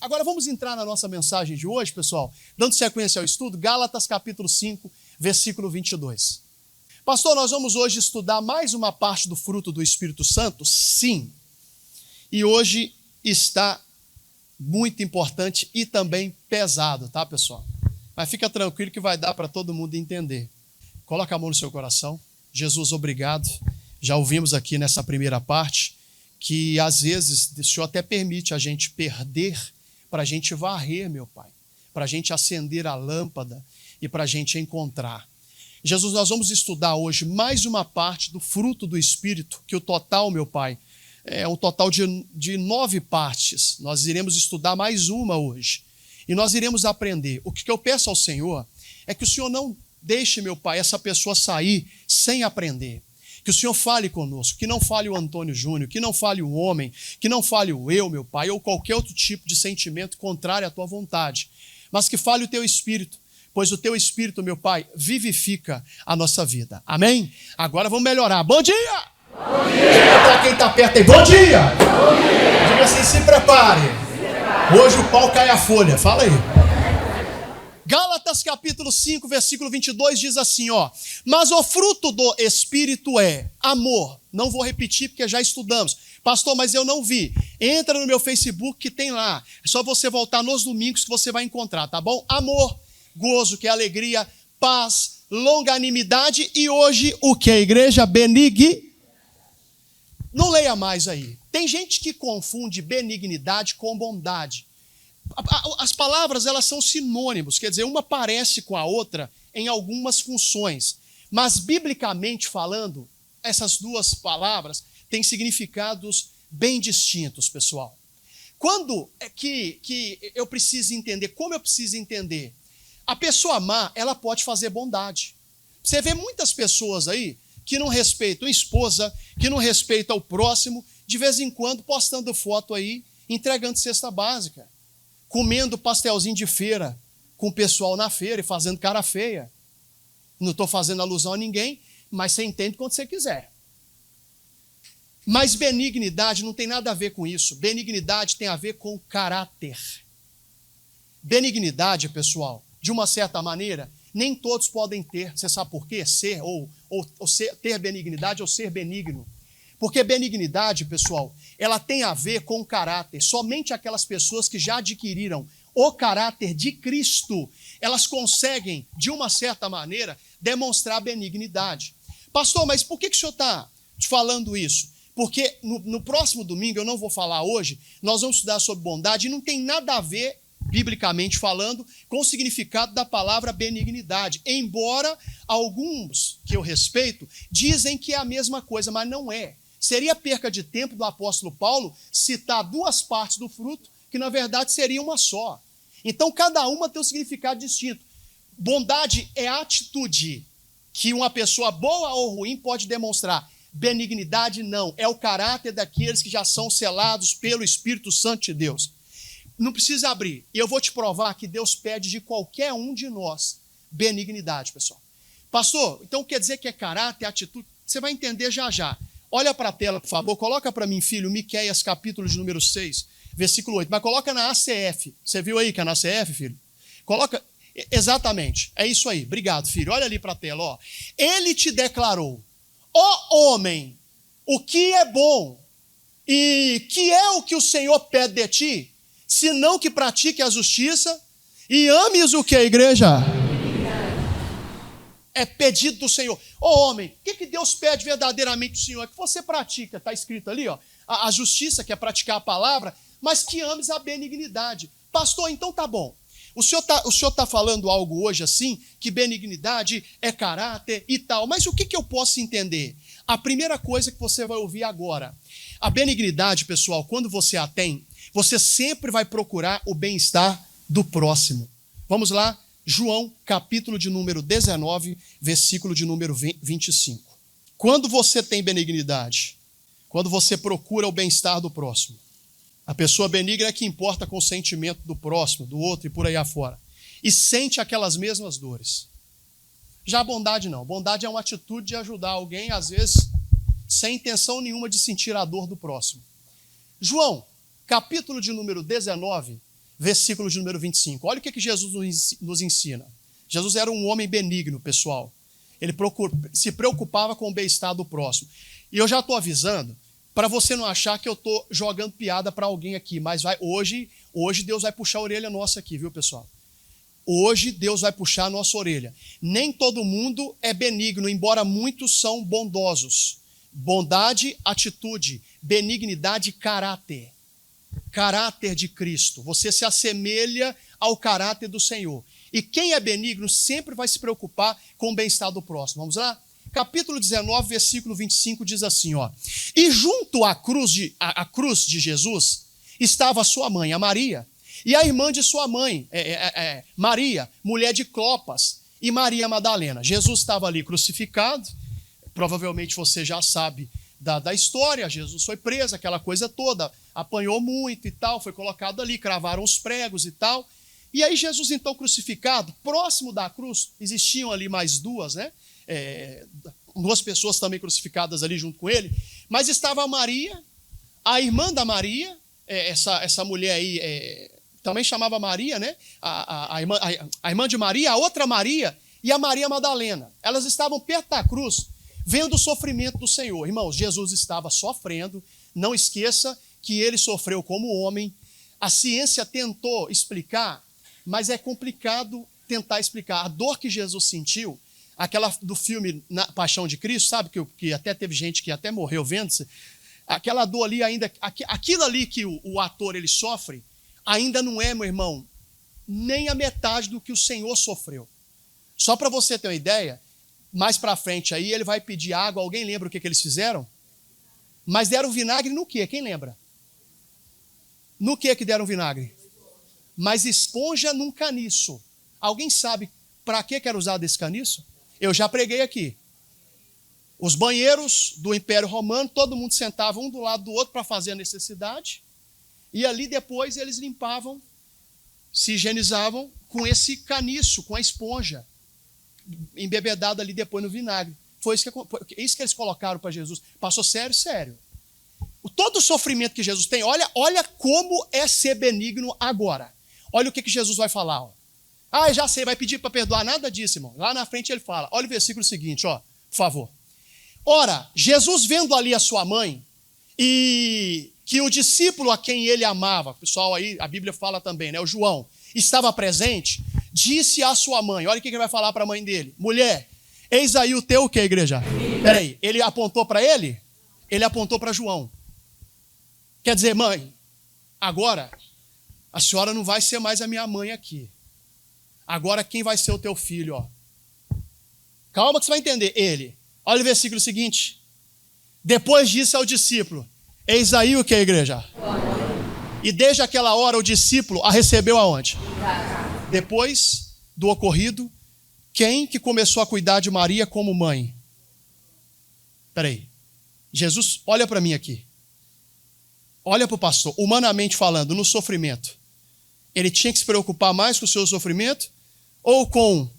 Agora vamos entrar na nossa mensagem de hoje, pessoal, dando sequência ao estudo, Gálatas capítulo 5, versículo 22. Pastor, nós vamos hoje estudar mais uma parte do fruto do Espírito Santo? Sim. E hoje está muito importante e também pesado, tá, pessoal? Mas fica tranquilo que vai dar para todo mundo entender. Coloca a mão no seu coração. Jesus, obrigado. Já ouvimos aqui nessa primeira parte que às vezes o Senhor até permite a gente perder para a gente varrer, meu Pai, para a gente acender a lâmpada e para a gente encontrar. Jesus, nós vamos estudar hoje mais uma parte do fruto do Espírito, que o total, meu Pai, é um total de 9 partes. Nós iremos estudar mais uma hoje. E nós iremos aprender. O que eu peço ao Senhor é que o Senhor não deixe, meu Pai, essa pessoa sair sem aprender. Que o Senhor fale conosco, que não fale o Antônio Júnior, que não fale o homem, que não fale o eu, meu Pai, ou qualquer outro tipo de sentimento contrário à Tua vontade, mas que fale o Teu Espírito, pois o Teu Espírito, meu Pai, vivifica a nossa vida. Amém? Agora vamos melhorar. Bom dia! Bom dia! Diga para quem está perto aí, bom dia! Bom dia! Diga assim, se prepare. Hoje o pau cai a folha. Fala aí. Gálatas capítulo 5, versículo 22 diz assim, ó. Mas o fruto do Espírito é amor. Não vou repetir porque já estudamos. Pastor, mas eu não vi. Entra no meu Facebook que tem lá. É só você voltar nos domingos que você vai encontrar, tá bom? Amor, gozo, que é alegria, paz, longanimidade e hoje o que, igreja? Não leia mais aí. Tem gente que confunde benignidade com bondade. As palavras, elas são sinônimos, quer dizer, uma parece com a outra em algumas funções. Mas, biblicamente falando, essas duas palavras têm significados bem distintos, pessoal. Quando é que eu preciso entender? Como eu preciso entender? A pessoa má, ela pode fazer bondade. Você vê muitas pessoas aí que não respeitam a esposa, que não respeitam o próximo, de vez em quando postando foto aí, entregando cesta básica, comendo pastelzinho de feira com o pessoal na feira e fazendo cara feia. Não estou fazendo alusão a ninguém, mas você entende quando você quiser. Mas benignidade não tem nada a ver com isso. Benignidade tem a ver com caráter. Benignidade, pessoal, de uma certa maneira, nem todos podem ter. Você sabe por quê? Ter benignidade ou ser benigno. Porque benignidade, pessoal, ela tem a ver com caráter. Somente aquelas pessoas que já adquiriram o caráter de Cristo, elas conseguem, de uma certa maneira, demonstrar benignidade. Pastor, mas por que o senhor está falando isso? Porque no próximo domingo, eu não vou falar hoje, nós vamos estudar sobre bondade e não tem nada a ver, biblicamente falando, com o significado da palavra benignidade. Embora alguns que eu respeito dizem que é a mesma coisa, mas não é. Seria perca de tempo do apóstolo Paulo citar duas partes do fruto, que na verdade seria uma só. Então cada uma tem um significado distinto. Bondade é a atitude que uma pessoa boa ou ruim pode demonstrar. Benignidade não, é o caráter daqueles que já são selados pelo Espírito Santo de Deus. Não precisa abrir. Eu vou te provar que Deus pede de qualquer um de nós benignidade, pessoal. Pastor, então quer dizer que é caráter, atitude? Você vai entender já já. Olha para a tela, por favor. Coloca para mim, filho, Miqueias, capítulo de número 6, versículo 8. Mas coloca na ACF. Você viu aí que é na ACF, filho? Coloca, exatamente. É isso aí. Obrigado, filho. Olha ali para a tela, ó. Ele te declarou, ó homem, o que é bom e que é o que o Senhor pede de ti, senão que pratique a justiça e ames o que, igreja? É pedido do Senhor. Ô homem, o que Deus pede verdadeiramente do Senhor? É que você pratica, está escrito ali, ó, a justiça, que é praticar a palavra, mas que ames a benignidade. Pastor, então tá bom. O senhor tá falando algo hoje assim, que benignidade é caráter e tal, mas o que eu posso entender? A primeira coisa que você vai ouvir agora, a benignidade, pessoal, quando você a tem, você sempre vai procurar o bem-estar do próximo. Vamos lá? João, capítulo de número 19, versículo de número 25. Quando você tem benignidade, quando você procura o bem-estar do próximo, a pessoa benigna é que importa com o sentimento do próximo, do outro e por aí afora, e sente aquelas mesmas dores. Já a bondade não. Bondade é uma atitude de ajudar alguém, às vezes, sem intenção nenhuma de sentir a dor do próximo. João, capítulo de número 19, versículo de número 25. Olha o que Jesus nos ensina. Jesus era um homem benigno, pessoal. Ele se preocupava com o bem-estar do próximo. E eu já estou avisando, para você não achar que eu estou jogando piada para alguém aqui, mas hoje Deus vai puxar a orelha nossa aqui, viu, pessoal? Hoje Deus vai puxar a nossa orelha. Nem todo mundo é benigno, embora muitos são bondosos. Bondade, atitude, benignidade, caráter. Caráter de Cristo. Você se assemelha ao caráter do Senhor. E quem é benigno sempre vai se preocupar com o bem-estar do próximo. Vamos lá? Capítulo 19, versículo 25 diz assim, ó. E junto à cruz de Jesus estava a sua mãe, a Maria, e a irmã de sua mãe, Maria, mulher de Clopas, e Maria Madalena. Jesus estava ali crucificado, provavelmente você já sabe da história, Jesus foi preso, aquela coisa toda, apanhou muito e tal, foi colocado ali, cravaram os pregos e tal. E aí Jesus então crucificado, próximo da cruz, existiam ali mais duas, né? Duas pessoas também crucificadas ali junto com ele, mas estava a Maria, a irmã da Maria, essa mulher aí, também chamava Maria, né? A irmã de Maria, a outra Maria e a Maria Madalena. Elas estavam perto da cruz, vendo o sofrimento do Senhor. Irmãos, Jesus estava sofrendo, não esqueça que ele sofreu como homem. A ciência tentou explicar, mas é complicado tentar explicar. A dor que Jesus sentiu, aquela do filme Paixão de Cristo, sabe, que até teve gente que até morreu vendo-se, aquela dor ali ainda, aquilo ali que o ator ele sofre, ainda não é, meu irmão, nem a metade do que o Senhor sofreu. Só para você ter uma ideia, mais para frente aí ele vai pedir água, alguém lembra o que eles fizeram? Mas deram vinagre no quê? Quem lembra? No que deram vinagre? Mas esponja num caniço. Alguém sabe para que era usado esse caniço? Eu já preguei aqui. Os banheiros do Império Romano, todo mundo sentava um do lado do outro para fazer a necessidade. E ali depois eles limpavam, se higienizavam com esse caniço, com a esponja, embebedado ali depois no vinagre. Foi isso que eles colocaram para Jesus. Passou sério, sério. Todo o sofrimento que Jesus tem, olha como é ser benigno agora. Olha o que Jesus vai falar. Ó. Já sei, vai pedir para perdoar, nada disso, irmão. Lá na frente ele fala, olha o versículo seguinte, ó, por favor. Ora, Jesus vendo ali a sua mãe e que o discípulo a quem ele amava, pessoal aí, a Bíblia fala também, né, o João, estava presente, disse à sua mãe, olha o que ele vai falar para a mãe dele, mulher, eis aí o teu o que, igreja? Peraí, ele apontou para ele? Ele apontou para João. Quer dizer, mãe, agora a senhora não vai ser mais a minha mãe aqui. Agora quem vai ser o teu filho, ó? Calma que você vai entender. Ele. Olha o versículo seguinte. Depois disse ao discípulo, eis aí o que, igreja? E desde aquela hora o discípulo a recebeu aonde? Depois do ocorrido, quem que começou a cuidar de Maria como mãe? Peraí. Jesus, olha para mim aqui. Olha para o pastor, humanamente falando, no sofrimento. Ele tinha que se preocupar mais com o seu sofrimento ou com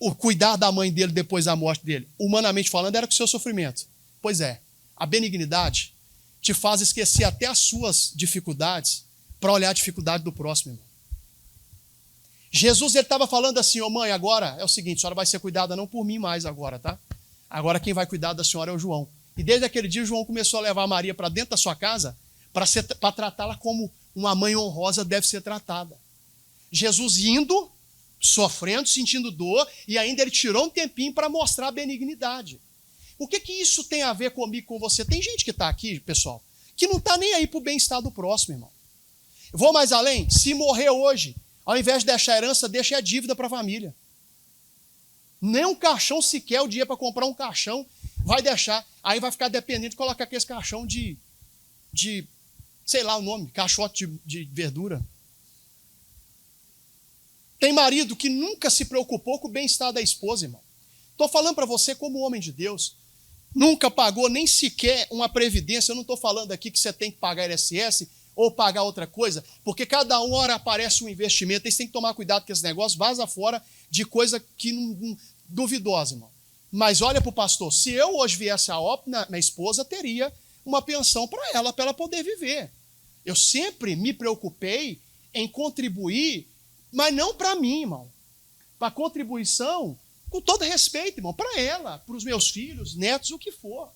o cuidar da mãe dele depois da morte dele? Humanamente falando, era com o seu sofrimento. Pois é, a benignidade te faz esquecer até as suas dificuldades para olhar a dificuldade do próximo, irmão. Jesus, ele estava falando assim, mãe, agora é o seguinte, a senhora vai ser cuidada não por mim mais agora, tá? Agora quem vai cuidar da senhora é o João. E desde aquele dia o João começou a levar a Maria para dentro da sua casa para tratá-la como uma mãe honrosa deve ser tratada. Jesus indo, sofrendo, sentindo dor, e ainda ele tirou um tempinho para mostrar a benignidade. O que isso tem a ver comigo, com você? Tem gente que está aqui, pessoal, que não está nem aí para o bem-estar do próximo, irmão. Eu vou mais além, se morrer hoje, ao invés de deixar a herança, deixa a dívida para a família. Nem um caixão sequer, o dia para comprar um caixão, vai deixar. Aí vai ficar dependente de colocar aquele caixão de sei lá o nome, caixote de verdura. Tem marido que nunca se preocupou com o bem-estar da esposa, irmão. Estou falando para você como homem de Deus. Nunca pagou nem sequer uma previdência. Eu não estou falando aqui que você tem que pagar INSS ou pagar outra coisa, porque cada hora aparece um investimento. Eles têm que tomar cuidado com esse negócio, vaza fora de coisa que duvidosa, irmão. Mas olha para o pastor, se eu hoje viesse a óbito, minha esposa teria uma pensão para ela poder viver. Eu sempre me preocupei em contribuir, mas não para mim, irmão. Para contribuição, com todo respeito, irmão, para ela, para os meus filhos, netos, o que for.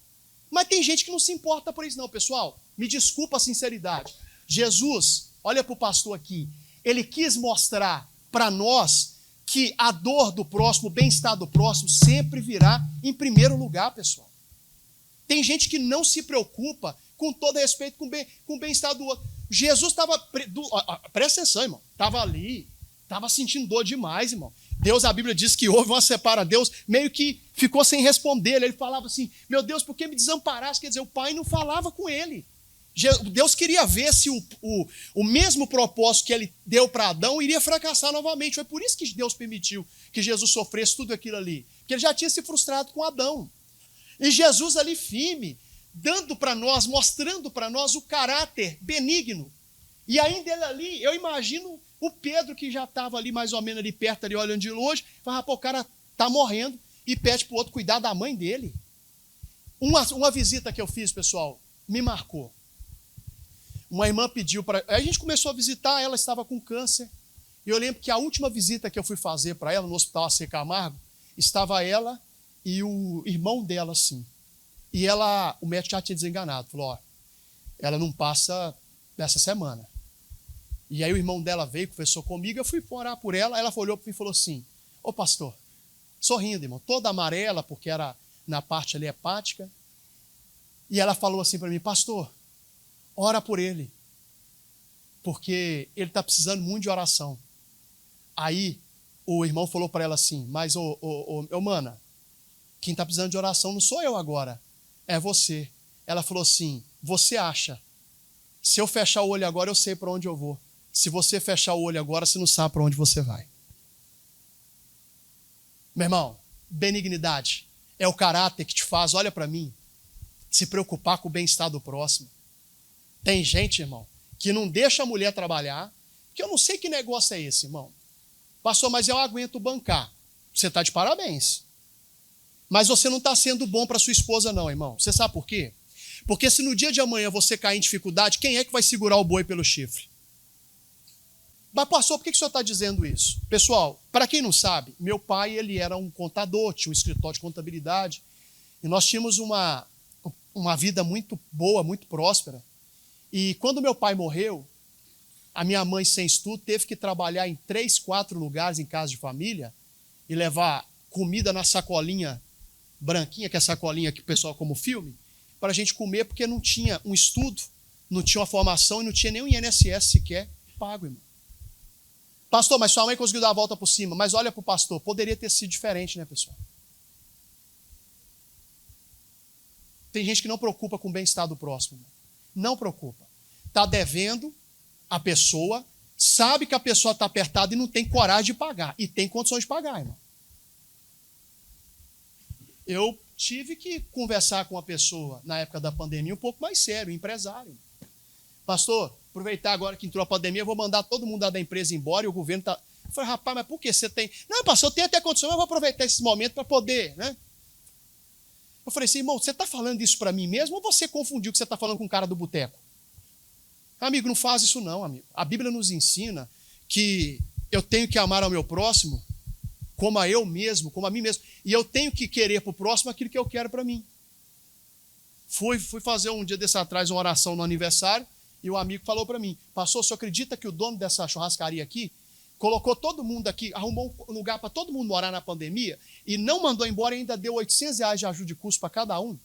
Mas tem gente que não se importa por isso não, pessoal. Me desculpa a sinceridade. Jesus, olha para o pastor aqui, ele quis mostrar para nós que a dor do próximo, o bem-estar do próximo sempre virá em primeiro lugar, pessoal. Tem gente que não se preocupa, com todo respeito, com o bem-estar do outro. Jesus estava, presta atenção, irmão, estava ali, estava sentindo dor demais, irmão. Deus, a Bíblia diz que houve uma separação. Deus meio que ficou sem responder. Ele falava assim, meu Deus, por que me desamparaste? Quer dizer, o pai não falava com ele. Deus queria ver se o mesmo propósito que ele deu para Adão iria fracassar novamente. Foi por isso que Deus permitiu que Jesus sofresse tudo aquilo ali. Porque ele já tinha se frustrado com Adão. E Jesus ali firme, dando para nós, mostrando para nós o caráter benigno. E ainda ele ali, eu imagino o Pedro que já estava ali mais ou menos ali perto, ali olhando de longe, fala, pô, o cara está morrendo e pede para o outro cuidar da mãe dele. Uma visita que eu fiz, pessoal, me marcou. Uma irmã pediu para... Aí a gente começou a visitar, ela estava com câncer. E eu lembro que a última visita que eu fui fazer para ela, no Hospital AC Camargo, estava ela e o irmão dela, assim. E ela, o médico já tinha desenganado. Falou, ó, ela não passa dessa semana. E aí o irmão dela veio, conversou comigo, eu fui orar por ela, ela olhou para mim e falou assim, ô pastor, sorrindo, irmão, toda amarela, porque era na parte ali hepática. E ela falou assim para mim, pastor, ora por ele, porque ele está precisando muito de oração. Aí o irmão falou para ela assim, mas mana, quem está precisando de oração não sou eu agora, é você. Ela falou assim, você acha, se eu fechar o olho agora eu sei para onde eu vou. Se você fechar o olho agora, você não sabe para onde você vai. Meu irmão, benignidade é o caráter que te faz, olha para mim, se preocupar com o bem-estar do próximo. Tem gente, irmão, que não deixa a mulher trabalhar, que eu não sei que negócio é esse, irmão. Pastor, mas eu aguento bancar. Você está de parabéns. Mas você não está sendo bom para sua esposa não, irmão. Você sabe por quê? Porque se no dia de amanhã você cair em dificuldade, quem é que vai segurar o boi pelo chifre? Mas pastor, por que o senhor está dizendo isso? Pessoal, para quem não sabe, meu pai ele era um contador, tinha um escritório de contabilidade. E nós tínhamos uma vida muito boa, muito próspera. E quando meu pai morreu, a minha mãe, sem estudo, teve que trabalhar em 3, 4 lugares em casa de família e levar comida na sacolinha branquinha, que é a sacolinha que o pessoal como filme, para a gente comer, porque não tinha um estudo, não tinha uma formação e não tinha nem um INSS sequer pago, irmão. Pastor, mas sua mãe conseguiu dar a volta por cima. Mas olha para o pastor, poderia ter sido diferente, né, pessoal? Tem gente que não preocupa com o bem-estar do próximo. Não preocupa. Está devendo a pessoa, sabe que a pessoa está apertada e não tem coragem de pagar. E tem condições de pagar, irmão. Eu tive que conversar com uma pessoa, na época da pandemia, um pouco mais sério, um empresário. Pastor, aproveitar agora que entrou a pandemia, eu vou mandar todo mundo da empresa embora e o governo está... Eu falei, rapaz, mas por que você tem... Não, pastor, eu tenho até condição, mas eu vou aproveitar esse momento para poder, né? Eu falei assim, irmão, você está falando isso para mim mesmo ou você confundiu o que você está falando com o cara do boteco? Amigo, não faz isso não, amigo. A Bíblia nos ensina que eu tenho que amar ao meu próximo como a eu mesmo, como a mim mesmo. E eu tenho que querer para o próximo aquilo que eu quero para mim. Fui fazer um dia desse atrás uma oração no aniversário e o amigo falou para mim, pastor, você acredita que o dono dessa churrascaria aqui colocou todo mundo aqui, arrumou um lugar para todo mundo morar na pandemia e não mandou embora e ainda deu R$800 de ajuda de custo para cada um?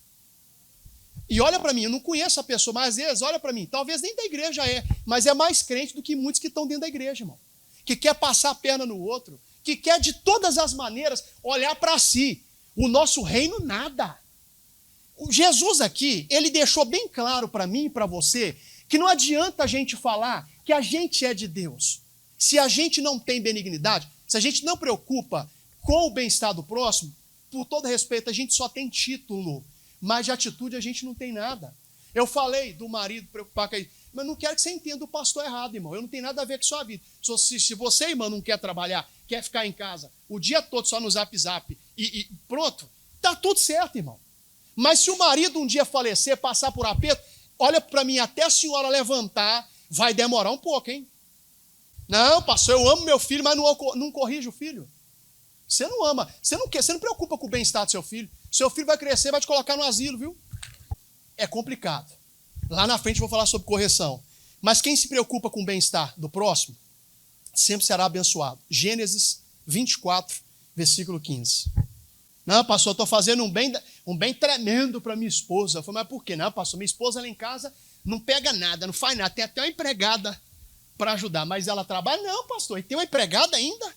E olha para mim, eu não conheço a pessoa, mas às vezes, olha para mim, talvez nem da igreja mas é mais crente do que muitos que estão dentro da igreja, irmão. Que quer passar a perna no outro, que quer de todas as maneiras olhar para si. O nosso reino, nada. O Jesus aqui, ele deixou bem claro para mim e para você que não adianta a gente falar que a gente é de Deus. Se a gente não tem benignidade, se a gente não preocupa com o bem-estar do próximo, por todo respeito, a gente só tem título, mas de atitude a gente não tem nada. Eu falei do marido preocupar com isso, mas não quero que você entenda o pastor errado, irmão. Eu não tenho nada a ver com a sua vida. Se você, irmão, não quer trabalhar, quer ficar em casa o dia todo só no zap e pronto, tá tudo certo, irmão. Mas se o marido um dia falecer, passar por aperto, olha para mim, até a senhora levantar, vai demorar um pouco, hein? Não, pastor, eu amo meu filho, mas não corrige o filho. Você não ama, você não preocupa com o bem-estar do seu filho. Seu filho vai crescer, vai te colocar no asilo, viu? É complicado. Lá na frente eu vou falar sobre correção. Mas quem se preocupa com o bem-estar do próximo, sempre será abençoado. Gênesis 24, versículo 15. Não, pastor, eu estou fazendo um bem tremendo para minha esposa. Eu falei, mas por quê? Não, pastor, minha esposa lá em casa não pega nada, não faz nada. Tem até uma empregada para ajudar, mas ela trabalha? Não, pastor, e tem uma empregada ainda?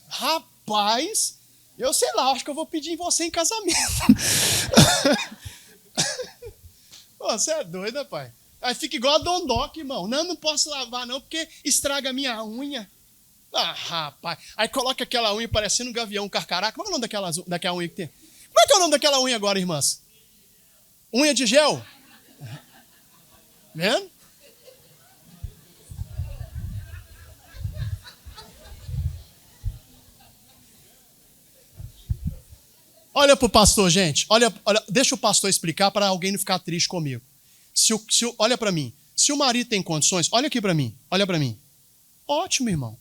Rapaz, eu sei lá, acho que eu vou pedir você em casamento. Pô, você é doido, pai? Aí fica igual a Dondoca, irmão. Não posso lavar não, porque estraga a minha unha. Ah, rapaz. Aí coloca aquela unha parecendo um gavião carcará. Como é o nome daquela unha que tem? Como é que é o nome daquela unha agora, irmãs? Unha de gel? Vendo? Olha para o pastor, gente. Olha, deixa o pastor explicar para alguém não ficar triste comigo. Olha para mim. Se o marido tem condições, olha aqui para mim. Olha para mim. Ótimo, irmão.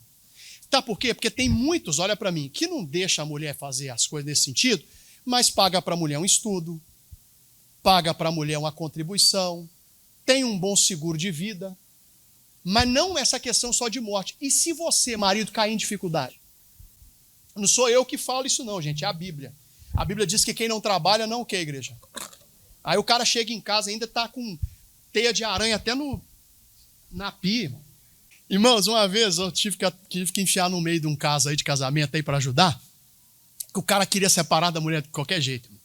Tá por quê? Porque tem muitos, olha para mim, que não deixa a mulher fazer as coisas nesse sentido, mas paga para a mulher um estudo, paga para a mulher uma contribuição, tem um bom seguro de vida, mas não essa questão só de morte. E se você, marido, cair em dificuldade? Não sou eu que falo isso não, gente, é a Bíblia. A Bíblia diz que quem não trabalha não o quê, igreja? Aí o cara chega em casa e ainda está com teia de aranha até na pia, irmão. Irmãos, uma vez eu tive que enfiar no meio de um caso aí de casamento aí para ajudar, que o cara queria separar da mulher de qualquer jeito. Irmão.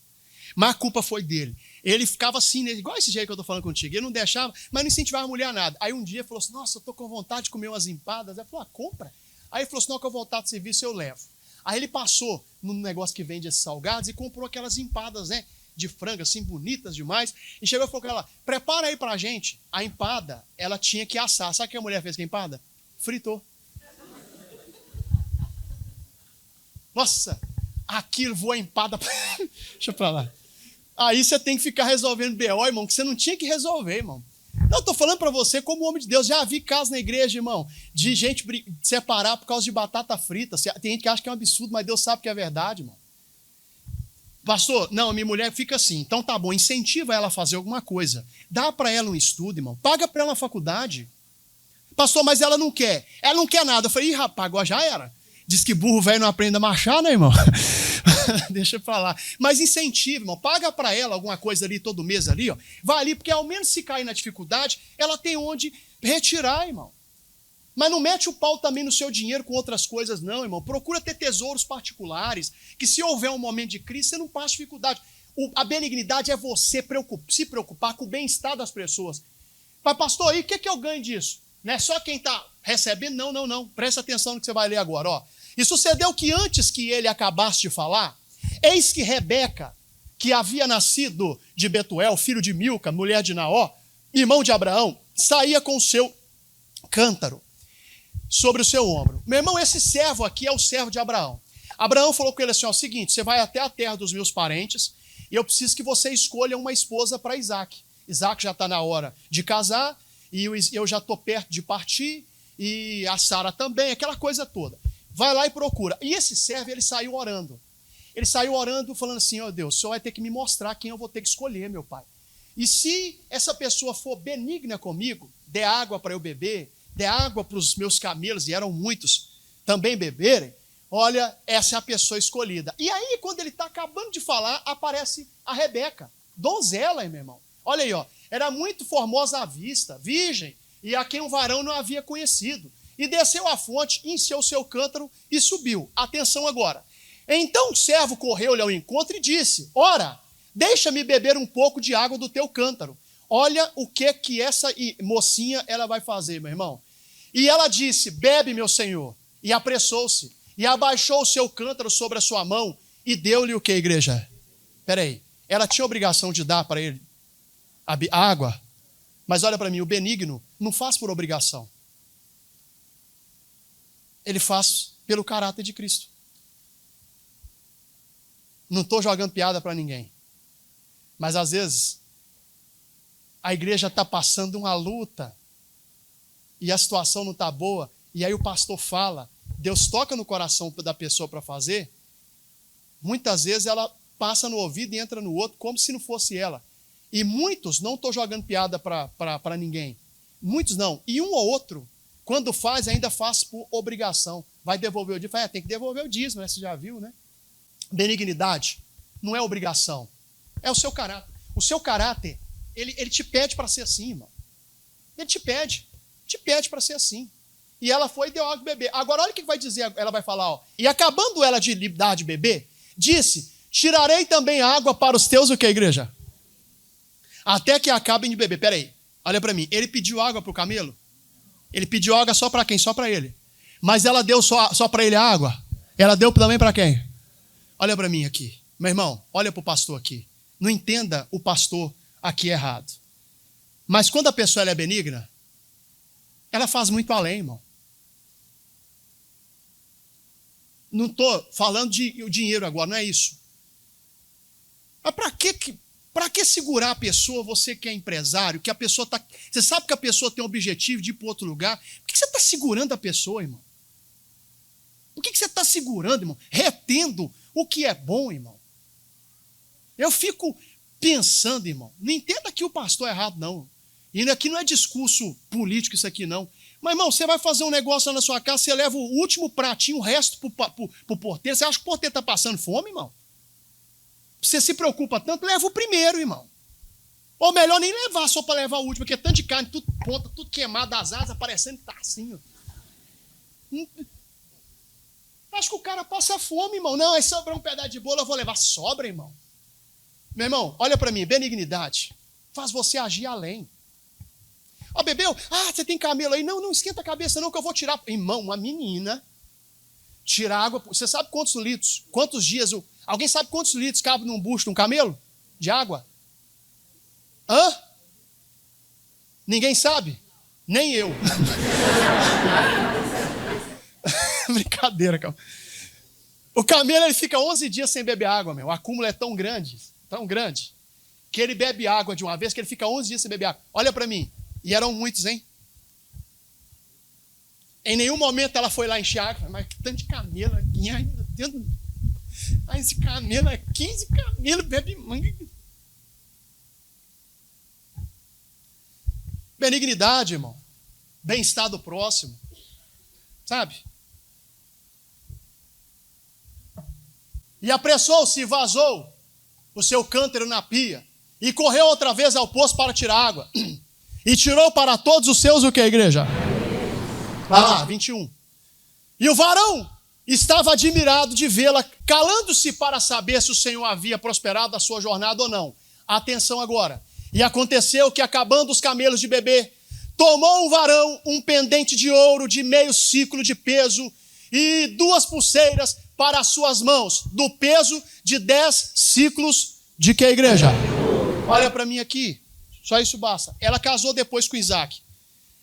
Mas a culpa foi dele. Ele ficava assim, igual esse jeito que eu estou falando contigo. Ele não deixava, mas não incentivava a mulher a nada. Aí um dia ele falou assim, nossa, eu estou com vontade de comer umas empadas. Ele falou, compra. Aí ele falou assim, não, que eu voltar do serviço eu levo. Aí ele passou num negócio que vende esses salgados e comprou aquelas empadas, né? De frango, assim, bonitas demais. E chegou e falou com ela, prepara aí pra gente. A empada, ela tinha que assar. Sabe o que a mulher fez com a empada? Fritou. Nossa, aquilo voa empada. Deixa pra lá. Aí você tem que ficar resolvendo BO, irmão, que você não tinha que resolver, irmão. Não, eu tô falando para você como homem de Deus. Já vi casos na igreja, irmão, de gente separar por causa de batata frita. Tem gente que acha que é um absurdo, mas Deus sabe que é verdade, irmão. Pastor, não, minha mulher fica assim. Então tá bom, incentiva ela a fazer alguma coisa. Dá para ela um estudo, irmão. Paga para ela uma faculdade. Pastor, mas ela não quer. Ela não quer nada. Eu falei, ih, rapaz, agora já era. Diz que burro velho não aprende a marchar, né, irmão? Deixa pra lá. Mas incentiva, irmão. Paga para ela alguma coisa ali todo mês ali, ó. Vai ali, porque ao menos se cair na dificuldade, ela tem onde retirar, irmão. Mas não mete o pau também no seu dinheiro com outras coisas, não, irmão. Procura ter tesouros particulares, que se houver um momento de crise, você não passa dificuldade. A benignidade é você se preocupar com o bem-estar das pessoas. Mas, pastor, aí o que eu ganho disso? Não é só quem está recebendo? Não. Presta atenção no que você vai ler agora, ó. E sucedeu que antes que ele acabasse de falar, eis que Rebeca, que havia nascido de Betuel, filho de Milca, mulher de Naó, irmão de Abraão, saía com o seu cântaro sobre o seu ombro. Meu irmão, esse servo aqui é o servo de Abraão. Abraão falou com ele assim, ó, o seguinte, você vai até a terra dos meus parentes e eu preciso que você escolha uma esposa para Isaac. Isaac já está na hora de casar e eu já estou perto de partir e a Sara também, aquela coisa toda. Vai lá e procura. E esse servo, ele saiu orando. Ele saiu orando falando assim, ó Deus, o Senhor vai ter que me mostrar quem eu vou ter que escolher, meu pai. E se essa pessoa for benigna comigo, dê água para eu beber, dê água para os meus camelos, e eram muitos, também beberem, olha, essa é a pessoa escolhida. E aí, quando ele está acabando de falar, aparece a Rebeca, donzela, meu irmão. Olha aí, ó, era muito formosa à vista, virgem, e a quem o varão não havia conhecido. E desceu à fonte, encheu o seu cântaro e subiu. Atenção agora. Então o servo correu-lhe ao encontro e disse, ora, deixa-me beber um pouco de água do teu cântaro. Olha o que essa mocinha ela vai fazer, meu irmão. E ela disse, bebe, meu senhor. E apressou-se. E abaixou o seu cântaro sobre a sua mão e deu-lhe o que, igreja? Peraí. Ela tinha obrigação de dar para ele a água. Mas olha para mim, o benigno não faz por obrigação. Ele faz pelo caráter de Cristo. Não estou jogando piada para ninguém. Mas às vezes a igreja está passando uma luta e a situação não está boa, e aí o pastor fala, Deus toca no coração da pessoa para fazer, muitas vezes ela passa no ouvido e entra no outro como se não fosse ela. E muitos, não estou jogando piada para ninguém, muitos não, e um ou outro, quando faz, ainda faz por obrigação. Vai devolver o dízimo, tem que devolver o dízimo, né? Você já viu, né? Benignidade não é obrigação, é o seu caráter. O seu caráter, ele te pede para ser assim, irmão. Ele te pede para ser assim. E ela foi e deu água de beber. Agora, olha o que vai dizer, ela vai falar, ó. E acabando ela de dar de beber, disse, tirarei também água para os teus, o que, igreja? Até que acabem de beber. Peraí, olha para mim. Ele pediu água para o camelo? Ele pediu água só para quem? Só para ele. Mas ela deu só para ele a água? Ela deu também para quem? Olha para mim aqui. Meu irmão, olha para o pastor aqui. Não entenda o pastor aqui errado. Mas quando a pessoa é benigna, ela faz muito além, irmão. Não estou falando de dinheiro agora, não é isso. Mas para que segurar a pessoa, você que é empresário, que a pessoa está... Você sabe que a pessoa tem um objetivo de ir para outro lugar. Por que você está segurando a pessoa, irmão? Por que você está segurando, irmão? Retendo o que é bom, irmão. Eu fico pensando, irmão, não entenda que o pastor é errado, não. E aqui não é discurso político isso aqui, não. Mas, irmão, você vai fazer um negócio lá na sua casa, você leva o último pratinho, o resto pro porteiro. Você acha que o porteiro está passando fome, irmão? Você se preocupa tanto, leva o primeiro, irmão. Ou melhor, nem levar só para levar o último, porque é tanto de carne, tudo ponta, tudo queimado, as asas aparecendo que tá assim, ó. Acho que o cara passa fome, irmão. Não, aí sobrar um pedaço de bolo, eu vou levar. Sobra, irmão. Meu irmão, olha para mim, benignidade faz você agir além. Ó, bebeu? Você tem camelo aí? Não, não esquenta a cabeça não, que eu vou tirar. Irmão, uma menina tira água. Você sabe quantos litros, quantos dias... Alguém sabe quantos litros cabe num bucho de um camelo? De água? Hã? Ninguém sabe? Nem eu. Brincadeira, calma. O camelo ele fica 11 dias sem beber água, meu. O acúmulo é tão grande, que ele bebe água de uma vez, que ele fica 11 dias sem beber água. Olha para mim. E eram muitos, hein? Em nenhum momento ela foi lá encher água. Mas que tanto de camelo aqui. Ai, meu Deus. Ai, esse camelo é 15 camelos, bebe manga. Benignidade, irmão. Bem-estar do próximo. Sabe? E apressou-se e vazou o seu cântaro na pia. E correu outra vez ao poço para tirar água. E tirou para todos os seus o que, igreja? Vai lá, 21. E o varão estava admirado de vê-la, calando-se para saber se o Senhor havia prosperado a sua jornada ou não. Atenção agora. E aconteceu que, acabando os camelos de beber, tomou o varão um pendente de ouro de meio ciclo de peso e 2 pulseiras para as suas mãos, do peso de 10 ciclos de que, igreja? Olha para mim aqui, só isso basta. Ela casou depois com Isaac.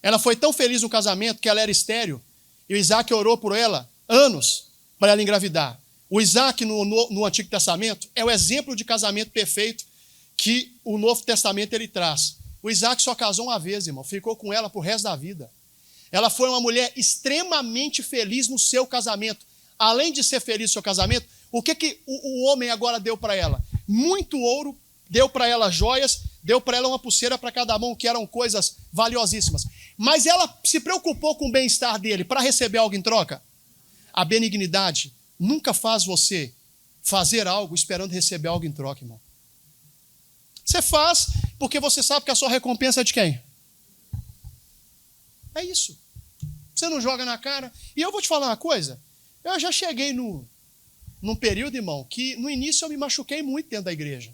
Ela foi tão feliz no casamento que ela era estéril, e o Isaac orou por ela anos para ela engravidar. O Isaac no Antigo Testamento é o exemplo de casamento perfeito que o Novo Testamento ele traz. O Isaac só casou uma vez, irmão, ficou com ela pro resto da vida. Ela foi uma mulher extremamente feliz no seu casamento. Além de ser feliz no seu casamento, o que o homem agora deu para ela? Muito ouro, deu para ela joias, deu para ela uma pulseira para cada mão, que eram coisas valiosíssimas. Mas ela se preocupou com o bem-estar dele para receber algo em troca? A benignidade nunca faz você fazer algo esperando receber algo em troca, irmão. Você faz porque você sabe que a sua recompensa é de quem? É isso. Você não joga na cara. E eu vou te falar uma coisa. Eu já cheguei num período, irmão, que no início eu me machuquei muito dentro da igreja.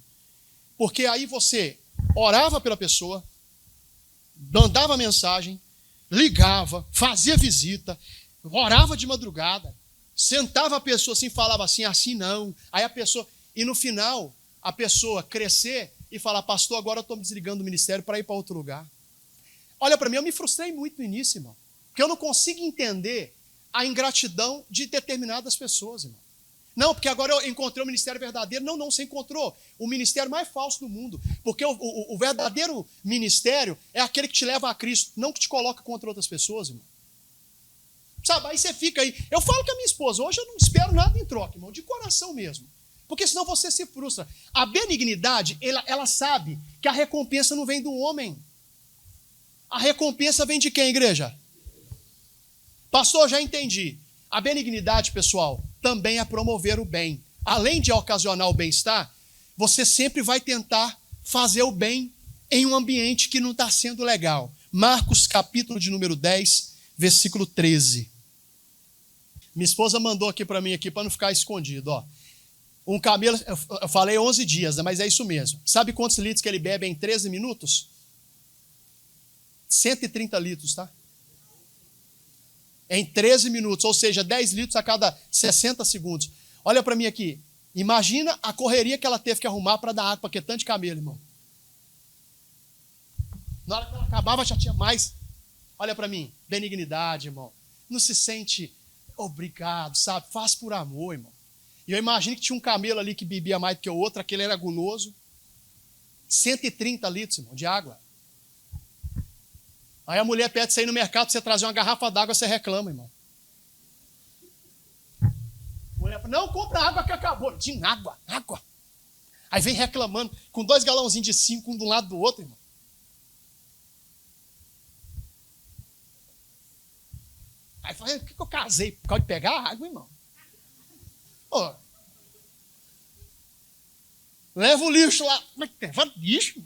Porque aí você orava pela pessoa, mandava mensagem, ligava, fazia visita, orava de madrugada, sentava a pessoa assim, falava assim não. Aí a pessoa... E no final, a pessoa crescer e falar, pastor, agora eu estou me desligando do ministério para ir para outro lugar. Olha para mim, eu me frustrei muito no início, irmão. Porque eu não consigo entender a ingratidão de determinadas pessoas, irmão. Não, porque agora eu encontrei o ministério verdadeiro. Não, você encontrou o ministério mais falso do mundo. Porque o verdadeiro ministério é aquele que te leva a Cristo, não que te coloca contra outras pessoas, irmão. Sabe, aí você fica aí. Eu falo com a minha esposa, hoje eu não espero nada em troca, irmão, de coração mesmo. Porque senão você se frustra. A benignidade, ela sabe que a recompensa não vem do homem. A recompensa vem de quem, igreja? Pastor, já entendi. A benignidade, pessoal, também é promover o bem. Além de ocasionar o bem-estar, você sempre vai tentar fazer o bem em um ambiente que não está sendo legal. Marcos, capítulo de número 10, versículo 13. Minha esposa mandou aqui para mim, aqui para não ficar escondido. Ó. Um camelo, eu falei 11 dias, né, mas é isso mesmo. Sabe quantos litros que ele bebe em 13 minutos? 130 litros, tá? Em 13 minutos, ou seja, 10 litros a cada 60 segundos. Olha para mim aqui. Imagina a correria que ela teve que arrumar para dar água para aquele tanto de camelo, irmão. Na hora que ela acabava, já tinha mais. Olha para mim, benignidade, irmão. Não se sente obrigado, sabe? Faz por amor, irmão. E eu imagino que tinha um camelo ali que bebia mais do que o outro, aquele era guloso. 130 litros, irmão, de água. Aí a mulher pede você ir no mercado, você trazer uma garrafa d'água, você reclama, irmão. A mulher fala, não, compra água que acabou. De água. Aí vem reclamando, com 2 galãozinhos de 5, um de um lado do outro, irmão. Aí fala, por que eu casei? Por causa de pegar água, irmão? Pô. Leva o lixo lá. Leva lixo?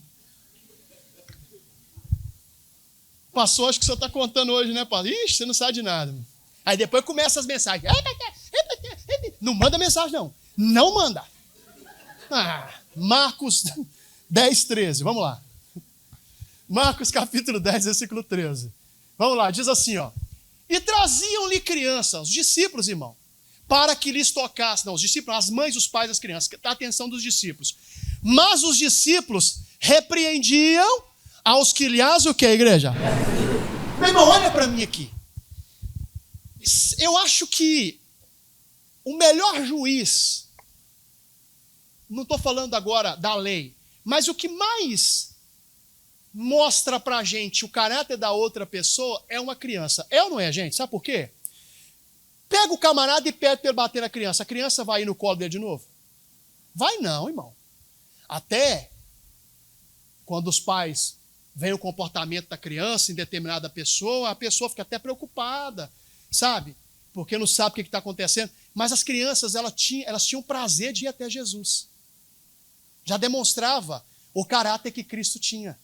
Pastor, acho que o senhor está contando hoje, né, pastor? Ixi, você não sabe de nada. Mano. Aí depois começa as mensagens. Não manda mensagem, não. Não manda. Marcos 10, 13. Vamos lá. Marcos capítulo 10, versículo 13. Vamos lá, diz assim, ó. E traziam-lhe crianças, os discípulos, irmão, para que lhes tocassem. Não, os discípulos, as mães, os pais das crianças. Dá atenção dos discípulos. Mas os discípulos repreendiam aos que lhes o que, igreja? Meu irmão, olha para mim aqui. Eu acho que o melhor juiz, não estou falando agora da lei, mas o que mais mostra para a gente o caráter da outra pessoa é uma criança. É ou não é, gente? Sabe por quê? Pega o camarada e pede para ele bater na criança. A criança vai ir no colo dele de novo? Vai não, irmão. Até quando os pais veem o comportamento da criança em determinada pessoa, a pessoa fica até preocupada, sabe? Porque não sabe o que está acontecendo. Mas as crianças, elas tinham prazer de ir até Jesus. Já demonstrava o caráter que Cristo tinha.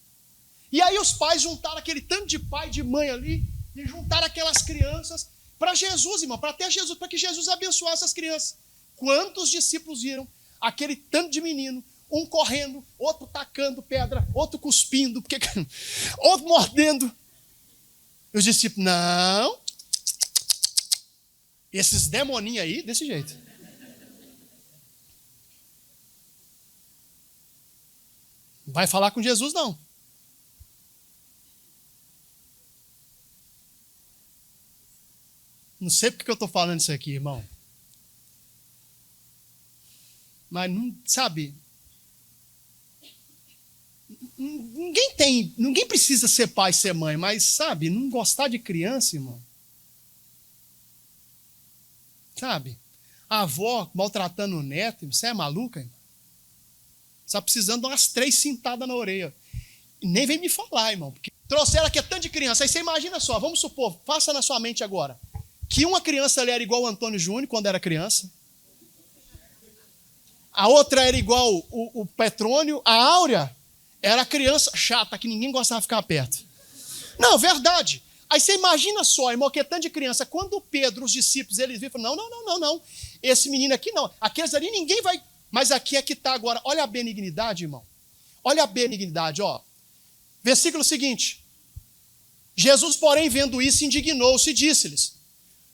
E aí os pais juntaram aquele tanto de pai e de mãe ali, e juntaram aquelas crianças para Jesus, irmão, para até Jesus, para que Jesus abençoasse as crianças. Quantos discípulos viram aquele tanto de menino, um correndo, outro tacando pedra, outro cuspindo, outro mordendo. E os discípulos, não. Esses demoninhos aí, desse jeito. Não vai falar com Jesus, não. Não sei porque eu estou falando isso aqui, irmão. Mas, não, sabe, ninguém precisa ser pai e ser mãe, mas, sabe, não gostar de criança, irmão. Sabe, a avó maltratando o neto, você é maluca, irmão? Você está precisando de umas 3 cintadas na orelha. E nem vem me falar, irmão, porque trouxeram aqui tanto de criança. Aí você imagina só, vamos supor, faça na sua mente agora, que uma criança ali era igual o Antônio Júnior quando era criança. A outra era igual o Petrônio. A Áurea era a criança chata, que ninguém gostava de ficar perto. Não, verdade. Aí você imagina só, irmão, que é tanto de criança. Quando o Pedro, os discípulos, eles viram, não. Esse menino aqui não. Aqueles ali ninguém vai. Mas aqui é que está agora. Olha a benignidade, irmão. Olha a benignidade, ó. Versículo seguinte. Jesus, porém, vendo isso, indignou-se e disse-lhes: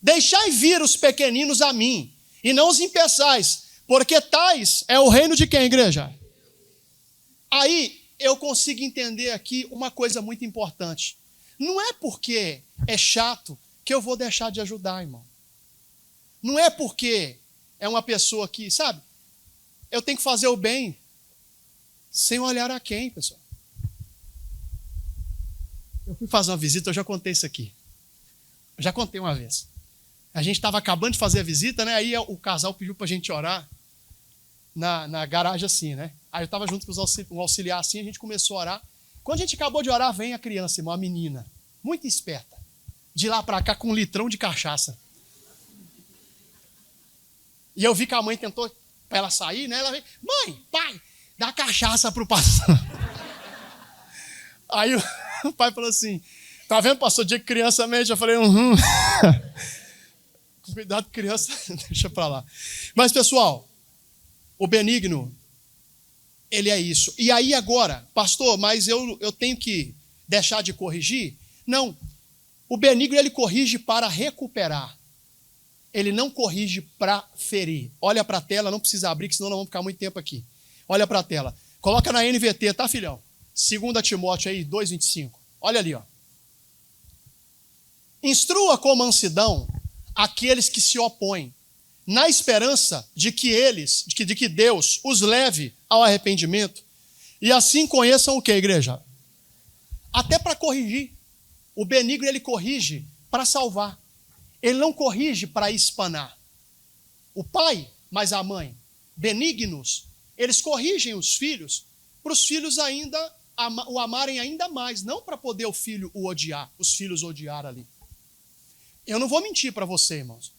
deixai vir os pequeninos a mim, e não os impeçais, porque tais é o reino de quem, igreja? Aí eu consigo entender aqui uma coisa muito importante. Não é porque é chato que eu vou deixar de ajudar, irmão. Não é porque é uma pessoa que, sabe, eu tenho que fazer o bem sem olhar a quem, pessoal. Eu fui fazer uma visita, eu já contei isso aqui. Eu já contei uma vez. A gente estava acabando de fazer a visita, né? Aí o casal pediu para a gente orar na garagem assim, né? Aí eu estava junto com um auxiliar assim, a gente começou a orar. Quando a gente acabou de orar, vem a criança, irmão, a menina, muito esperta, de lá para cá com um litrão de cachaça. E eu vi que a mãe tentou para ela sair, né? Ela veio, mãe, pai, dá cachaça pro pastor. Aí o pai falou assim, tá vendo, pastor, dia que criança mente? Eu falei, Cuidado, criança, deixa pra lá. Mas, pessoal, o benigno, ele é isso. E aí agora, pastor, mas eu tenho que deixar de corrigir? Não. O benigno, ele corrige para recuperar. Ele não corrige para ferir. Olha para a tela, não precisa abrir, que senão nós vamos ficar muito tempo aqui. Olha para a tela. Coloca na NVT, tá, filhão? 2 Timóteo aí, 2:25. Olha ali, ó. Instrua com mansidão aqueles que se opõem, na esperança de que Deus os leve ao arrependimento, e assim conheçam o que, igreja? Até para corrigir. O benigno, ele corrige para salvar. Ele não corrige para espanar. O pai, mas a mãe, benignos, eles corrigem os filhos, para os filhos ainda o amarem ainda mais, não para poder o filho o odiar, os filhos odiar ali. Eu não vou mentir para você, irmãos.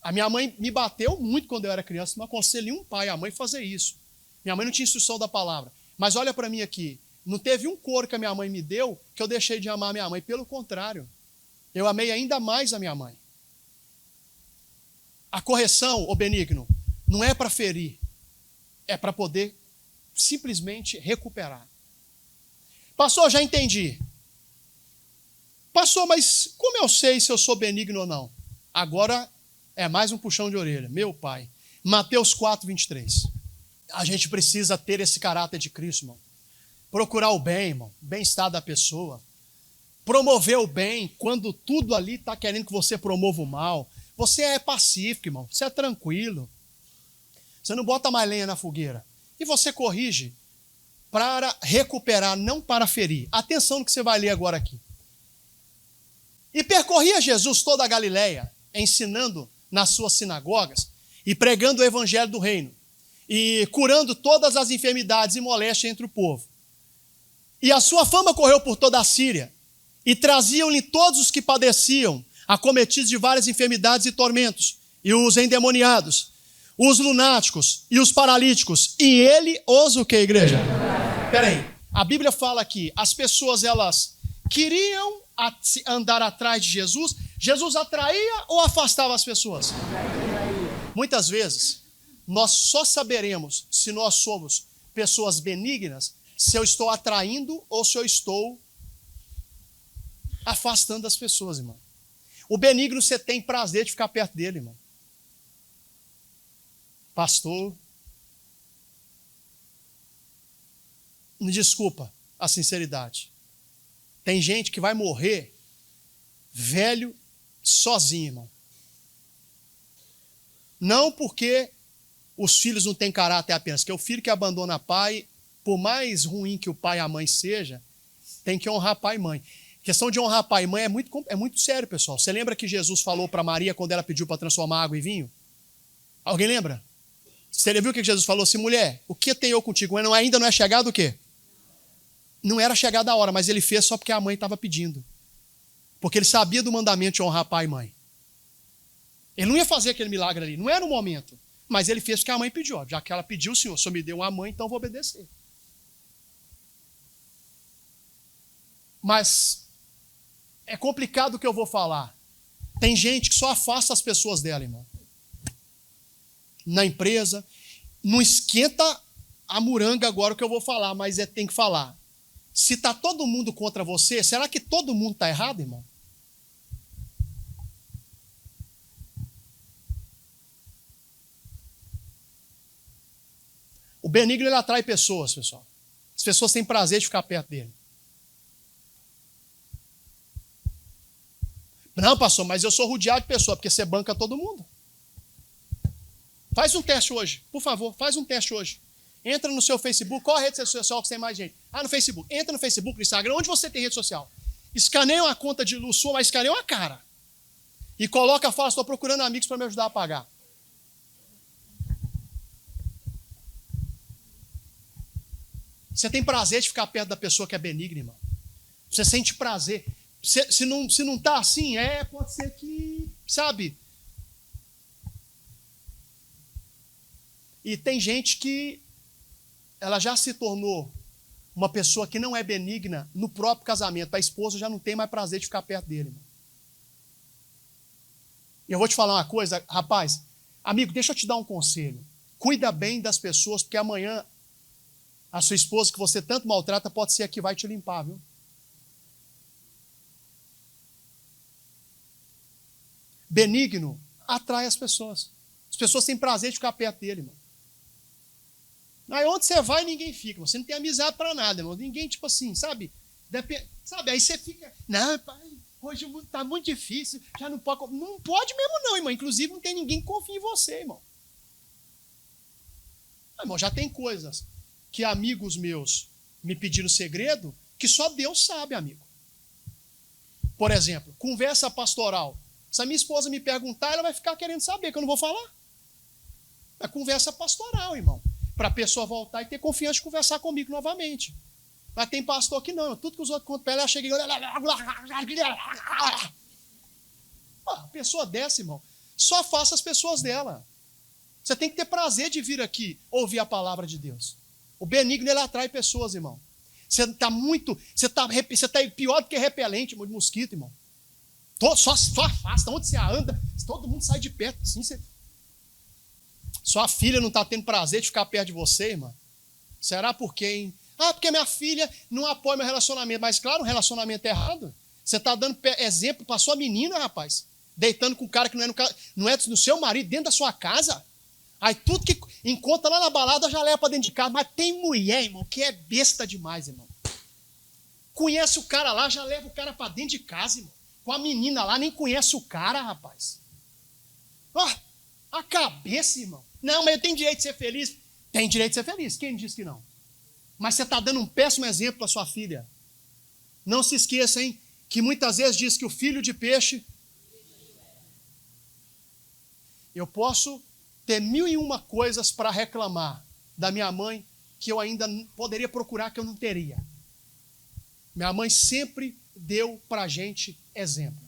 A minha mãe me bateu muito quando eu era criança, não aconselhei um pai, a mãe, fazer isso. Minha mãe não tinha instrução da palavra. Mas olha para mim aqui, não teve um couro que a minha mãe me deu que eu deixei de amar a minha mãe. Pelo contrário, eu amei ainda mais a minha mãe. A correção, ô benigno, não é para ferir, é para poder simplesmente recuperar. Pastor, já entendi. Pastor, mas como eu sei se eu sou benigno ou não? Agora é mais um puxão de orelha. Meu pai. Mateus 4:23. A gente precisa ter esse caráter de Cristo, irmão. Procurar o bem, irmão. Bem-estar da pessoa. Promover o bem quando tudo ali está querendo que você promova o mal. Você é pacífico, irmão. Você é tranquilo. Você não bota mais lenha na fogueira. E você corrige para recuperar, não para ferir. Atenção no que você vai ler agora aqui. E percorria Jesus toda a Galileia, ensinando nas suas sinagogas e pregando o evangelho do reino, e curando todas as enfermidades e moléstias entre o povo. E a sua fama correu por toda a Síria, e traziam-lhe todos os que padeciam, acometidos de várias enfermidades e tormentos, e os endemoniados, os lunáticos e os paralíticos, e ele os o que, igreja? Peraí, a Bíblia fala que as pessoas, elas queriam andar atrás de Jesus. Jesus atraía ou afastava as pessoas? Muitas vezes, nós só saberemos se nós somos pessoas benignas se eu estou atraindo ou se eu estou afastando as pessoas, irmão. O benigno, você tem prazer de ficar perto dele, irmão. Pastor, me desculpa a sinceridade. Tem gente que vai morrer velho, sozinho, irmão. Não porque os filhos não têm caráter apenas, que é o filho que abandona pai, por mais ruim que o pai e a mãe seja, tem que honrar pai e mãe. A questão de honrar pai e mãe é muito sério, pessoal. Você lembra que Jesus falou para Maria quando ela pediu para transformar água em vinho? Alguém lembra? Você viu o que Jesus falou? Assim, mulher, o que tenho eu contigo? Ainda não é chegado o quê? Não era chegada a hora, mas ele fez só porque a mãe estava pedindo. Porque ele sabia do mandamento de honrar pai e mãe. Ele não ia fazer aquele milagre ali, não era o momento. Mas ele fez porque a mãe pediu. Já que ela pediu, o Senhor me deu uma mãe, então eu vou obedecer. Mas é complicado o que eu vou falar. Tem gente que só afasta as pessoas dela, irmão. Na empresa. Não esquenta a muranga agora o que eu vou falar, mas tem que falar. Se está todo mundo contra você, será que todo mundo está errado, irmão? O benigno, ele atrai pessoas, pessoal. As pessoas têm prazer de ficar perto dele. Não, pastor, mas eu sou rodeado de pessoas, porque você banca todo mundo. Faz um teste hoje, por favor, faz um teste hoje. Entra no seu Facebook, qual a rede social que tem mais gente? No Facebook. Entra no Facebook, no Instagram, onde você tem rede social. Escaneia uma conta de luz sua, mas escaneia uma cara. E coloca, fala, estou procurando amigos para me ajudar a pagar. Você tem prazer de ficar perto da pessoa que é benigna, irmão. Você sente prazer. Se não está assim, pode ser que, sabe? E tem gente que ela já se tornou uma pessoa que não é benigna no próprio casamento. A esposa já não tem mais prazer de ficar perto dele, irmão. E eu vou te falar uma coisa, rapaz, amigo, deixa eu te dar um conselho. Cuida bem das pessoas, porque amanhã a sua esposa que você tanto maltrata pode ser a que vai te limpar, viu? Benigno atrai as pessoas. As pessoas têm prazer de ficar perto dele, irmão. Aí onde você vai, ninguém fica. Você não tem amizade para nada, irmão. Ninguém, tipo assim, sabe? Sabe, aí você fica, não, pai, hoje o mundo está muito difícil, já não pode. Não pode mesmo não, irmão. Inclusive não tem ninguém que confie em você, irmão. Irmão, já tem coisas que amigos meus me pediram segredo que só Deus sabe, amigo. Por exemplo, conversa pastoral. Se a minha esposa me perguntar, ela vai ficar querendo saber, que eu não vou falar. É conversa pastoral, irmão. Para a pessoa voltar e ter confiança de conversar comigo novamente. Mas tem pastor que não. Tudo que os outros contam para ela, ela chega e... A pessoa dessa, irmão, só faça as pessoas dela. Você tem que ter prazer de vir aqui ouvir a palavra de Deus. O benigno, ele atrai pessoas, irmão. Você está pior do que repelente, irmão, de mosquito, irmão. Só afasta. Onde você anda, todo mundo sai de perto. Assim, Sua filha não está tendo prazer de ficar perto de você, irmão. Será por quê, hein? Porque minha filha não apoia meu relacionamento. Mas, claro, um relacionamento é errado. Você está dando exemplo para sua menina, rapaz. Deitando com um cara que não é do seu marido, dentro da sua casa. Aí tudo que encontra lá na balada já leva para dentro de casa. Mas tem mulher, irmão, que é besta demais, irmão. Conhece o cara lá, já leva o cara para dentro de casa, irmão. Com a menina lá, nem conhece o cara, rapaz. A cabeça, irmão. Não, mas eu tenho direito de ser feliz. Tem direito de ser feliz. Quem disse que não? Mas você está dando um péssimo exemplo para sua filha. Não se esqueça, hein, que muitas vezes diz que o filho de peixe... Eu posso ter 1001 coisas para reclamar da minha mãe que eu ainda poderia procurar que eu não teria. Minha mãe sempre deu para a gente exemplo.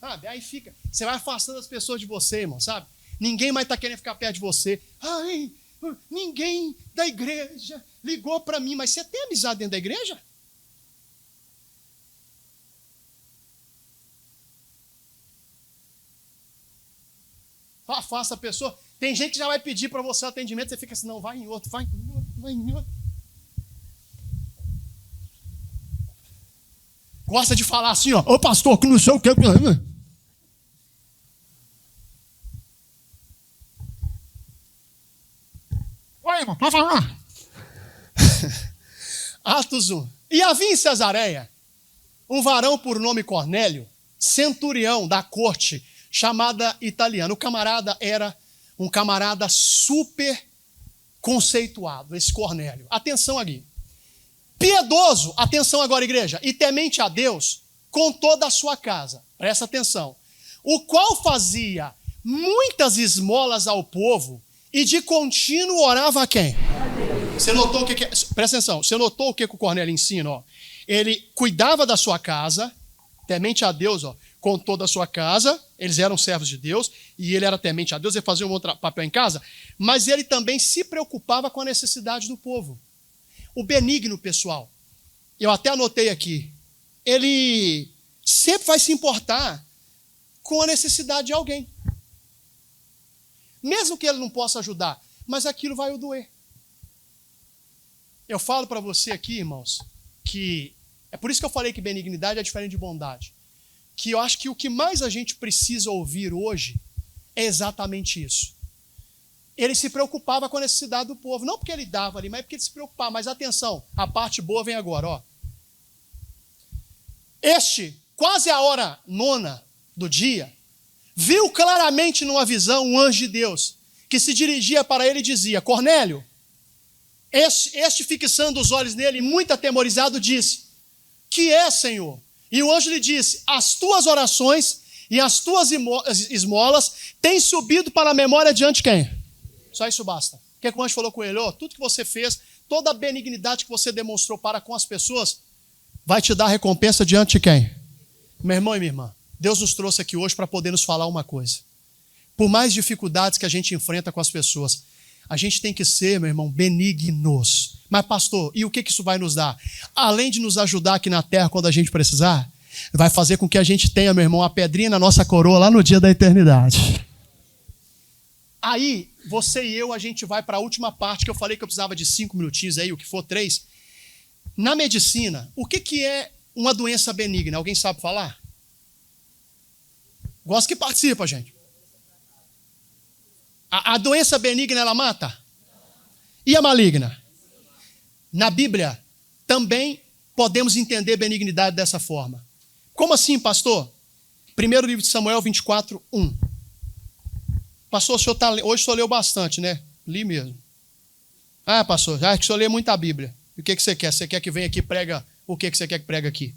Sabe? Aí fica, você vai afastando as pessoas de você, irmão, sabe? Ninguém mais está querendo ficar perto de você. Ninguém da igreja ligou para mim, mas você tem amizade dentro da igreja? Afasta a pessoa. Tem gente que já vai pedir para você atendimento, você fica assim, não, vai em outro, vai em outro, vai em outro. Gosta de falar assim, ó, ô pastor, que não sei o que. Oi, irmão, pode falar. Atos 1. E havia em Cesareia um varão por nome Cornélio, centurião da corte, chamada italiana. O camarada era um camarada super conceituado, esse Cornélio. Atenção aqui. Piedoso, atenção agora, igreja, e temente a Deus com toda a sua casa. Presta atenção. O qual fazia muitas esmolas ao povo e de contínuo orava a quem? Você notou o que é? Presta atenção. Você notou o que o Cornélio ensina? Ó? Ele cuidava da sua casa, temente a Deus, ó, com toda a sua casa. Eles eram servos de Deus e ele era temente a Deus, ele fazia um outro papel em casa, mas ele também se preocupava com a necessidade do povo. O benigno, pessoal, eu até anotei aqui, ele sempre vai se importar com a necessidade de alguém. Mesmo que ele não possa ajudar, mas aquilo vai o doer. Eu falo para você aqui, irmãos, que é por isso que eu falei que benignidade é diferente de bondade. Que eu acho que o que mais a gente precisa ouvir hoje é exatamente isso. Ele se preocupava com a necessidade do povo. Não porque ele dava ali, mas porque ele se preocupava. Mas atenção, a parte boa vem agora. Ó. Quase a hora 9 do dia, viu claramente numa visão um anjo de Deus, que se dirigia para ele e dizia: Cornélio. Este fixando os olhos nele, muito atemorizado, disse: Que é, Senhor? E o anjo lhe disse: As tuas orações e as tuas esmolas têm subido para a memória diante de quem? Só isso basta. O que o anjo falou com ele? Tudo que você fez, toda a benignidade que você demonstrou para com as pessoas, vai te dar recompensa diante de quem? Meu irmão e minha irmã, Deus nos trouxe aqui hoje para poder nos falar uma coisa. Por mais dificuldades que a gente enfrenta com as pessoas, a gente tem que ser, meu irmão, benignos. Mas, pastor, e o que isso vai nos dar? Além de nos ajudar aqui na terra quando a gente precisar, vai fazer com que a gente tenha, meu irmão, a pedrinha na nossa coroa lá no dia da eternidade. Aí, você e eu, a gente vai para a última parte, que eu falei que eu precisava de 5 minutinhos aí, o que for 3. Na medicina, o que é uma doença benigna? Alguém sabe falar? Gosto que participa, gente. A doença benigna, ela mata? E a maligna? Na Bíblia, também podemos entender benignidade dessa forma. Como assim, pastor? Primeiro livro de Samuel 24, 1. Pastor, o senhor hoje o senhor leu bastante, né? Li mesmo. Ah, pastor, já que o senhor lê muito a Bíblia. E o que você quer? Você quer que venha aqui e prega? O que você quer que pregue aqui?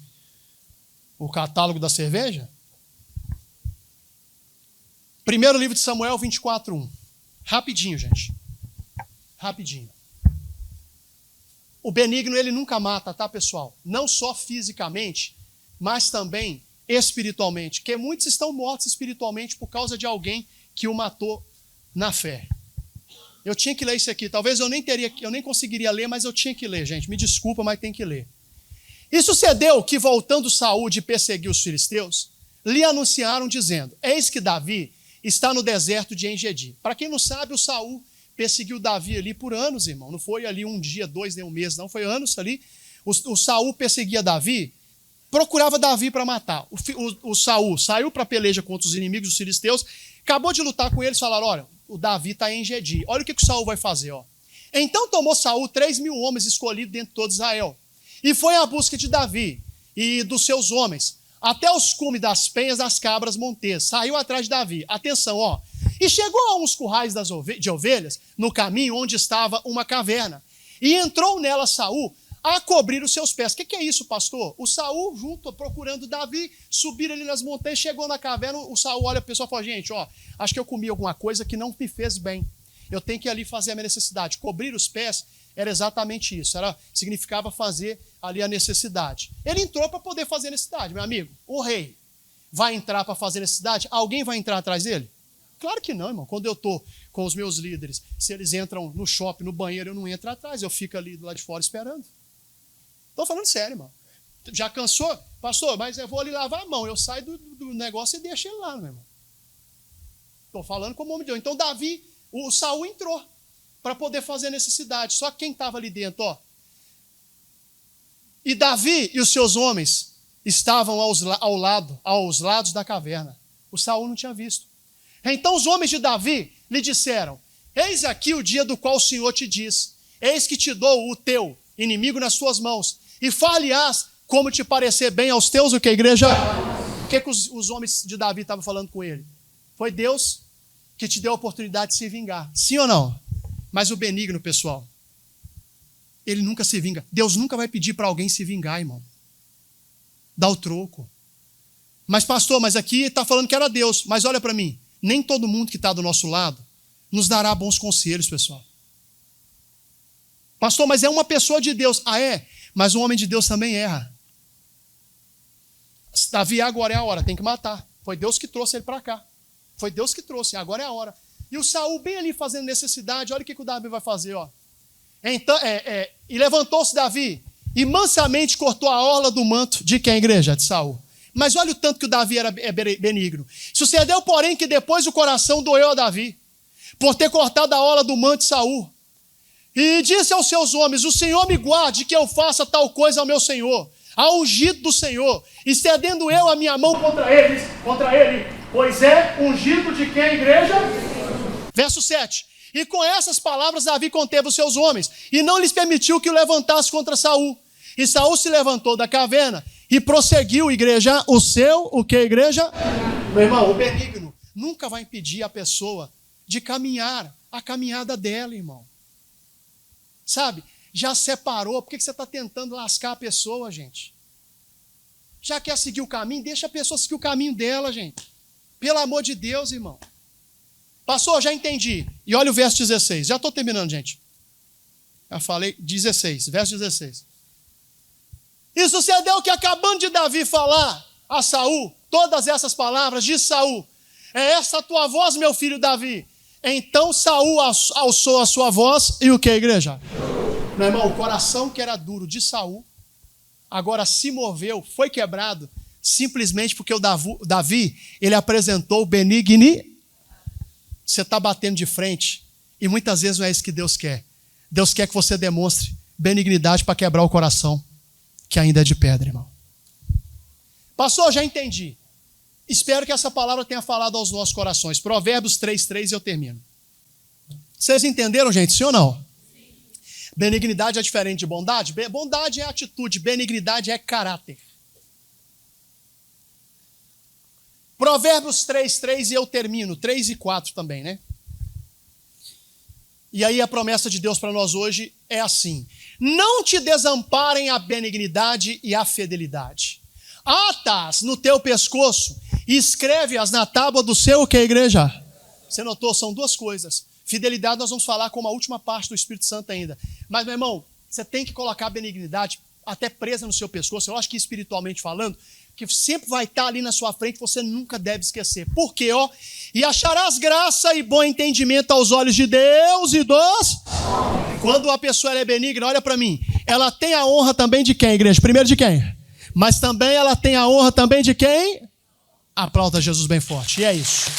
O catálogo da cerveja? Primeiro livro de Samuel 24, 1. Rapidinho, gente. Rapidinho. O benigno, ele nunca mata, tá, pessoal? Não só fisicamente, mas também espiritualmente. Porque muitos estão mortos espiritualmente por causa de alguém que o matou na fé. Eu tinha que ler isso aqui. Talvez eu nem conseguiria ler, mas eu tinha que ler, gente. Me desculpa, mas tem que ler. E sucedeu que, voltando Saul de perseguir os filisteus, lhe anunciaram dizendo: Eis que Davi está no deserto de En-Gedi. Para quem não sabe, o Saul perseguiu Davi ali por anos, irmão. Não foi ali um dia, 2, nem um mês, não. Foi anos ali. O Saul perseguia Davi, procurava Davi para matar. O Saul saiu para a peleja contra os inimigos dos filisteus, acabou de lutar com eles, falaram: olha, o Davi está em En-Gedi. Olha o que o Saul vai fazer. Ó. Então tomou Saul 3.000 homens escolhidos dentro de todo Israel, e foi à busca de Davi e dos seus homens, até os cumes das penhas das cabras montês. Saiu atrás de Davi. Atenção, ó. E chegou a uns currais de ovelhas, no caminho onde estava uma caverna. E entrou nela Saul a cobrir os seus pés. O que é isso, pastor? O Saul, junto, procurando Davi, subiram ali nas montanhas, chegou na caverna, o Saul olha para o pessoal e fala: gente, ó, acho que eu comi alguma coisa que não me fez bem. Eu tenho que ir ali fazer a minha necessidade. Cobrir os pés era exatamente isso. Significava fazer ali a necessidade. Ele entrou para poder fazer a necessidade, meu amigo. O rei vai entrar para fazer a necessidade? Alguém vai entrar atrás dele? Claro que não, irmão. Quando eu estou com os meus líderes, se eles entram no shopping, no banheiro, eu não entro atrás. Eu fico ali do lado de fora esperando. Estou falando sério, irmão. Já cansou? Pastor, mas eu vou ali lavar a mão. Eu saio do negócio e deixo ele lá, meu irmão. Estou falando como homem de Deus. Então Davi, o Saul entrou para poder fazer a necessidade. Só quem estava ali dentro, ó. E Davi e os seus homens estavam aos lados da caverna. O Saul não tinha visto. Então os homens de Davi lhe disseram: Eis aqui o dia do qual o Senhor te diz: Eis que te dou o teu inimigo nas suas mãos, e far-lhe-ás como te parecer bem aos teus, o que, igreja? O que os homens de Davi estavam falando com ele? Foi Deus que te deu a oportunidade de se vingar. Sim ou não? Mas o benigno, pessoal, ele nunca se vinga. Deus nunca vai pedir para alguém se vingar, irmão. Dá o troco. Mas pastor, mas aqui está falando que era Deus. Mas olha para mim, nem todo mundo que está do nosso lado nos dará bons conselhos, pessoal. Pastor, mas é uma pessoa de Deus. Ah, é? Mas um homem de Deus também erra. Davi, agora é a hora, tem que matar. Foi Deus que trouxe ele para cá. Foi Deus que trouxe, agora é a hora. E o Saul bem ali fazendo necessidade, olha o que o Davi vai fazer, ó. Então, e levantou-se Davi e mansamente cortou a orla do manto de quem, igreja? De Saul. Mas olha o tanto que o Davi era benigno. Sucedeu, porém, que depois o coração doeu a Davi, por ter cortado a orla do manto de Saul. E disse aos seus homens: o Senhor me guarde que eu faça tal coisa ao meu Senhor, ao ungido do Senhor, estendendo eu a minha mão contra ele, pois é ungido de quem, igreja? Verso 7. E com essas palavras Davi conteve os seus homens, e não lhes permitiu que o levantasse contra Saul. E Saul se levantou da caverna e prosseguiu, igreja, o que, igreja? Meu irmão, o benigno nunca vai impedir a pessoa de caminhar a caminhada dela, irmão. Sabe? Já separou, por que você está tentando lascar a pessoa, gente? Já quer seguir o caminho? Deixa a pessoa seguir o caminho dela, gente. Pelo amor de Deus, irmão. Pastor, já entendi. E olha o verso 16. Já estou terminando, gente. Já falei 16, verso 16. E sucedeu que, acabando de Davi falar a Saul, todas essas palavras, diz Saul: é essa a tua voz, meu filho Davi. Então Saul alçou a sua voz, e o que, igreja? Meu irmão, o coração que era duro de Saul, agora se moveu, foi quebrado, simplesmente porque o Davi, ele apresentou benignidade. Você está batendo de frente, e muitas vezes não é isso que Deus quer. Deus quer que você demonstre benignidade para quebrar o coração, que ainda é de pedra, irmão. Pastor, já entendi. Espero que essa palavra tenha falado aos nossos corações. Provérbios 3:3 e eu termino. Vocês entenderam, gente? Sim ou não? Sim. Benignidade é diferente de bondade? Bondade é atitude, benignidade é caráter. Provérbios 3:3 e eu termino. 3 e 4 também, né? E aí a promessa de Deus para nós hoje é assim: não te desamparem a benignidade e a fidelidade. Ata-as no teu pescoço e escreve-as na tábua do seu, o que, igreja? Você notou? São duas coisas. Fidelidade nós vamos falar como a última parte do Espírito Santo ainda. Mas, meu irmão, você tem que colocar a benignidade até presa no seu pescoço. Eu acho que espiritualmente falando, que sempre vai estar ali na sua frente, você nunca deve esquecer. Por quê? E acharás graça e bom entendimento aos olhos de Deus e dos... Quando uma pessoa é benigna, olha para mim, ela tem a honra também de quem, igreja? Primeiro de quem? Mas também ela tem a honra também de quem? Aplauda Jesus bem forte. E é isso.